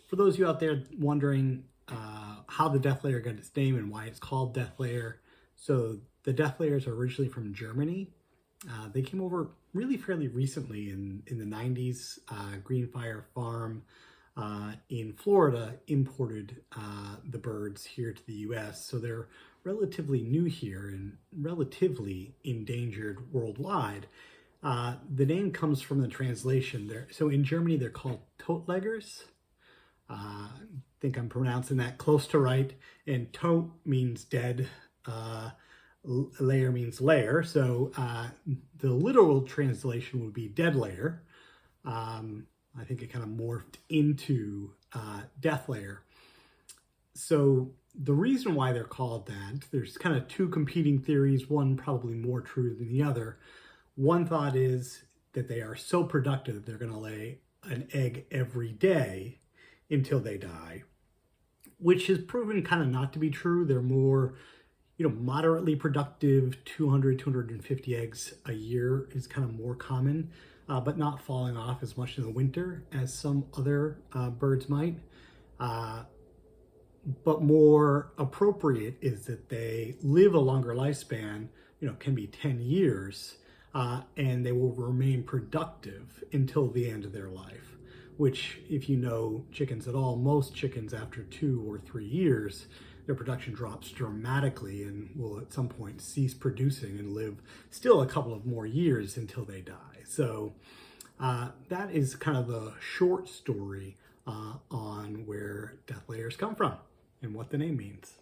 for those of you out there wondering how the Deathlayer got its name and why it's called Deathlayer, so the Deathlayers are originally from Germany. They came over really fairly recently in the 90s. Greenfire Farm in Florida imported the birds here to the US, so they're relatively new here and relatively endangered worldwide. The name comes from the translation there. So in Germany, they're called Totleggers. I think I'm pronouncing that close to right. And tot means dead. Layer means layer. So the literal translation would be Deathlayer. I think it kind of morphed into Deathlayer. So the reason why they're called that, there's kind of two competing theories, one probably more true than the other. One thought is that they are so productive that they're going to lay an egg every day until they die, which has proven kind of not to be true. They're more, moderately productive. 200, 250 eggs a year is kind of more common, but not falling off as much in the winter as some other birds might. But more appropriate is that they live a longer lifespan, can be 10 years, and they will remain productive until the end of their life, which, if you know chickens at all, most chickens after 2 or 3 years, their production drops dramatically and will at some point cease producing and live still a couple of more years until they die. So that is kind of the short story on where Deathlayers come from and what the name means.